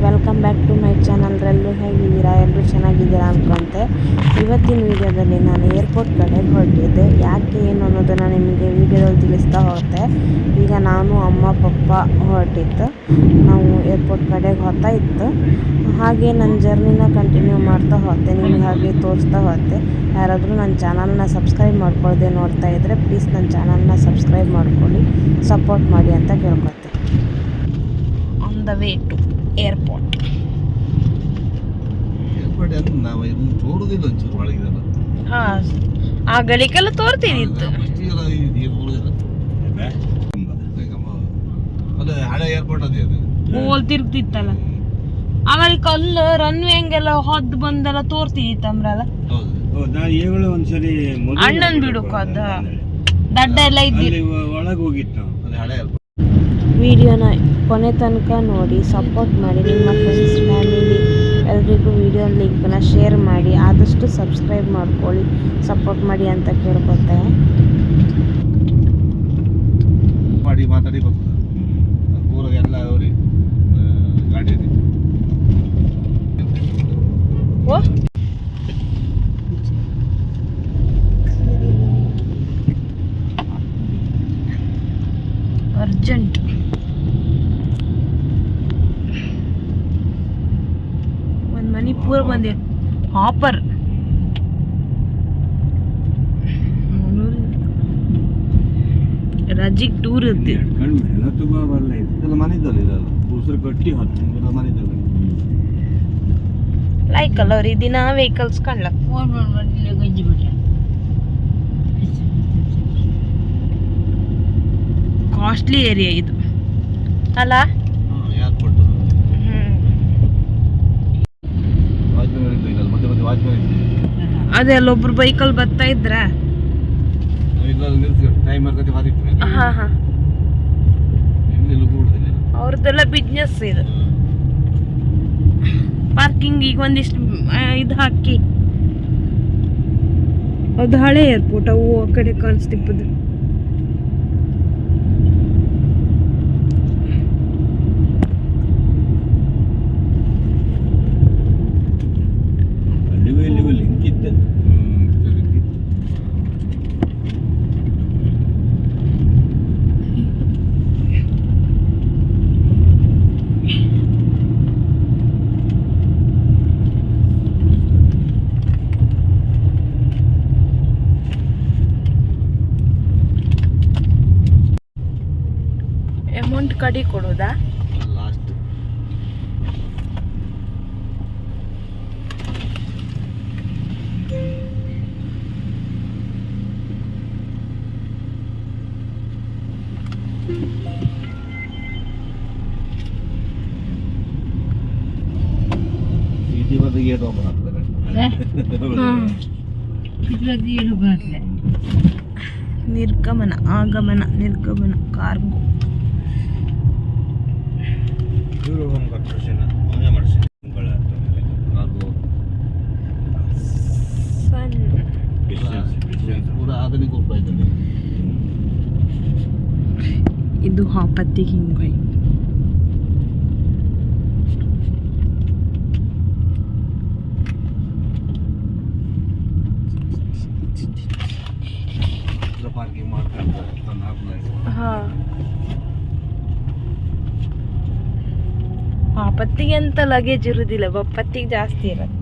Welcome back to my channel. ಎಲ್ಲರೂ ಹೇಗಿದ್ದೀರಾ? ಎಲ್ಲರೂ ಚೆನ್ನಾಗಿದ್ದೀರಾ ಅಂದ್ಕೊಂತೆ. ಇವತ್ತಿನ ವಿಡಿಯೋದಲ್ಲಿ ನಾನು ಏರ್ಪೋರ್ಟ್ ಕಡೆಗೆ ಹೊರಟಿದ್ದೆ. ಯಾಕೆ ಏನು ಅನ್ನೋದನ್ನು ನಿಮಗೆ ವಿಡಿಯೋದಲ್ಲಿ ತಿಳಿಸ್ತಾ ಹೋಗುತ್ತೆ. ಈಗ ನಾನು ಅಮ್ಮ ಪಪ್ಪ ಹೊರಟಿತ್ತು, ನಾವು ಏರ್ಪೋರ್ಟ್ ಕಡೆಗೆ ಹೋಗ್ತಾ ಇತ್ತು. ಹಾಗೆ ನನ್ನ ಜರ್ನಿನ ಕಂಟಿನ್ಯೂ ಮಾಡ್ತಾ ಹೋಗ್ತೆ, ನಿಮಗೆ ಹಾಗೆ ತೋರಿಸ್ತಾ ಹೋಗ್ತೆ. ಯಾರಾದರೂ ನನ್ನ ಚಾನಲ್ನ ಸಬ್ಸ್ಕ್ರೈಬ್ ಮಾಡ್ಕೊಳ್ಳದೆ ನೋಡ್ತಾ ಇದ್ದರೆ ಪ್ಲೀಸ್ ನನ್ನ ಚಾನಲ್ನ ಸಬ್ಸ್ಕ್ರೈಬ್ ಮಾಡ್ಕೊಳ್ಳಿ, ಸಪೋರ್ಟ್ ಮಾಡಿ ಅಂತ ಕೇಳ್ಕೊತೆ. On the way to airport. ಆ ಗಲಿಕೆಲ್ಲ ತೋರ್ತಿದ್ದಿತ್ತು. ಓಲ್ ತಿರುಗ್ತಿತ್ತಲ್ಲ ಆಮೇಲೆ ಕಲ್ಲು ರನ್ವೇ ಹಂಗೆಲ್ಲ ಹೊದ್ದು ಬಂದೆಲ್ಲ ತೋರ್ತಿದ್ದಿತ್ತಂಬ್ರಲ್ಲ. ಒಂದ್ಸರಿ ಅಣ್ಣನ್ ಬಿಡುಕ ಅದ ದಡ್ಡ ಎಲ್ಲ ಇದ್ದಿ ಒಳಗೆ ಹೋಗಿತ್ತು. ವಿಡಿಯೋನ ಕೊನೆ ತನಕ ನೋಡಿ ಸಪೋರ್ಟ್ ಮಾಡಿ. ನಿಮ್ಮ ಫ್ರೆಂಡ್ಸ್ ಫ್ಯಾಮಿಲಿ ಎಲ್ರಿಗೂ ವಿಡಿಯೋ ಲಿಂಕ್ನ ಶೇರ್ ಮಾಡಿ, ಆದಷ್ಟು ಸಬ್ಸ್ಕ್ರೈಬ್ ಮಾಡ್ಕೊಳ್ಳಿ, ಸಪೋರ್ಟ್ ಮಾಡಿ ಅಂತ ಕೇಳ್ಕೊತೆ. ಮಾತಾಡಿ ಎಲ್ಲ ಅವ್ರಿ ಗಾಡಿ ಅರ್ಜೆಂಟ್. ಒಂದು ಮಣಿಪುರ ಬಂದಿ ಹಾಪರ್ ರಜಿಗ್ ಟೂರ್ ಇರ್ತಿ ಲೈಕ್ ಅಲ್ಲ ಅವ್ರಿ ದಿನ ವೆಹಿಕಲ್ಸ್ ಕಾಣ್ಲಕ್. ಕಾಸ್ಟ್ಲಿ ಏರಿಯಾ ಇದು ಅಲ್ಲ. ಅದೇ ಅಲ್ಲೊಬ್ರು ಬೈಕಲ್ಲಿ ಬರ್ತಾ ಇದ್ರ. ಅವ್ರದ್ದೆಲ್ಲ ಬಿಸ್ನೆಸ್ ಇದು. ಪಾರ್ಕಿಂಗ್ ಈಗ ಒಂದಿಷ್ಟು ಇದು ಹಾಕಿ, ಅದು ಹಳೆ ಏರ್ಪೋರ್ಟ್, ಅವು ಆ ಕಡೆ ಕಾಣಿಸ್ತಿಪ್ಪದು. ಅಮೌಂಟ್ ಕಡಿ ಕೊಡೋದಾ? ಲಾಸ್ಟ್ ಗೇಟ್ ಓಪನ್ ಆಗ್ತಾರೆ. ನಿರ್ಗಮನ, ಆಗಮನ, ನಿರ್ಗಮನ, ಕಾರ್ಗೋ. ಇದು ಹಾಪತ್ತಿ ಹಿಂಗೈ. ಪಾರ್ಕಿಂಗ್ ಮಾಡ್ತಾರೆ. ಹಾಪತ್ತಿಗೆ ಅಂತ ಲಗೇಜ್ ಇರುದಿಲ್ಲ, ಬಪ್ಪತ್ತಿಗೆ ಜಾಸ್ತಿ ಇರೋದು.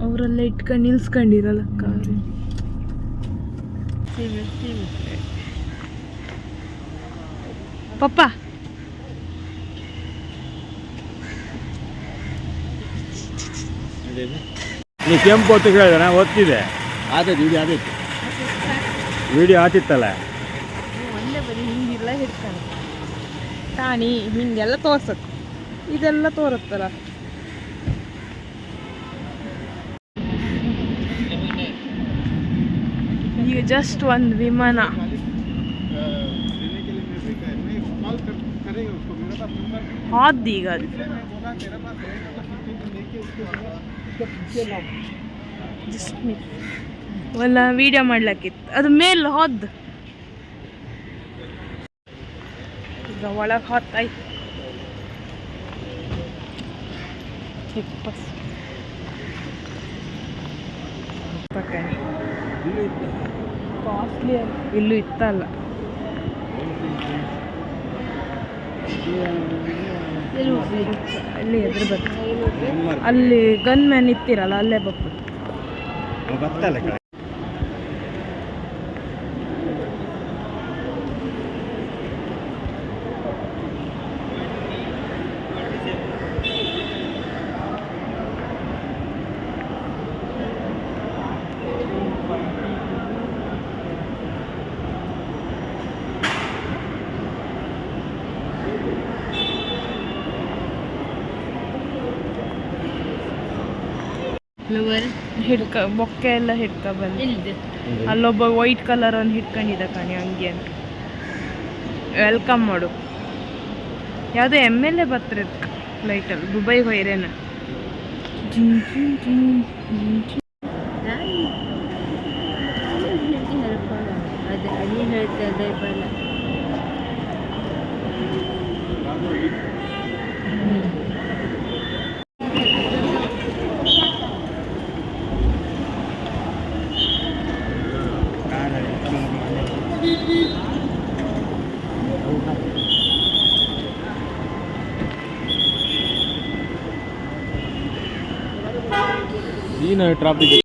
ಅವರೆಲ್ಲ ಇಟ್ಕೊಂಡು ನಿಲ್ಸ್ಕೊಂಡಿರಲ್ಲ ಕಾರು. ಪಪ್ಪ ನೀ ಕೆಂಪು ಹೊತ್ತು ಕೇಳಿದ ಓದ್ತಿದೆ. ವಿಡಿಯೋ ಆತಿತ್ತಲ್ಲ, ಒಂದೇ ಬರೀ ಹಿಂಗೆಲ್ಲ ಹಿಡ್ಕೊಂಡು ತಾನಿ ಹಿಂಗೆಲ್ಲ ತೋರ್ಸತ್, ಇದೆಲ್ಲ ತೋರುತ್ತಲ್ಲ. ಈಗ ಜಸ್ಟ್ ಒಂದು ವಿಮಾನ ಹಾದ್ದೀಗ ಅದು ಒಲ್ಲ ವಿಡಿಯೋ ಮಾಡ್ಲಕ್ಕಿತ್ತು, ಅದು ಮೇಲೆ ಹೋದ್ ಈಗ ಒಳಗೆ ಹೊತ್ತಾಯ್ತು. ಚಿಕ್ಕ ಬಸ್ ಕಾಸ್ಟ್ಲಿ ಇಲ್ಲೂ ಇತ್ತಲ್ಲ. ಅಲ್ಲಿ ಎದುರು ಬರ್ತದೆ, ಅಲ್ಲಿ ಗನ್ ಮ್ಯಾನ್ ಇತ್ತಿರಲ್ಲ ಅಲ್ಲೇ ಬರ್ತದೆ. ಗೊತ್ತಲ್ಲ ಕಡೆ ಬೊಕ್ಕೆ ಎಲ್ಲ ಹಿಡ್ಕೊ ಬಂದು ಅಲ್ಲೊಬ್ಬ ವೈಟ್ ಕಲರ್ ಒಂದು ಹಿಡ್ಕೊಂಡಿದ್ದ ಕಣಿ ಹಂಗೆ ವೆಲ್ಕಮ್ ಮಾಡು. ಯಾವುದೋ MLA ಬರ್ತಿರೋದು ಫ್ಲೈಟಲ್ಲಿ ದುಬೈಗೆ ಹೋಯ್ರೇನ. ನೀನು ಟ್ರಾಫಿಕ್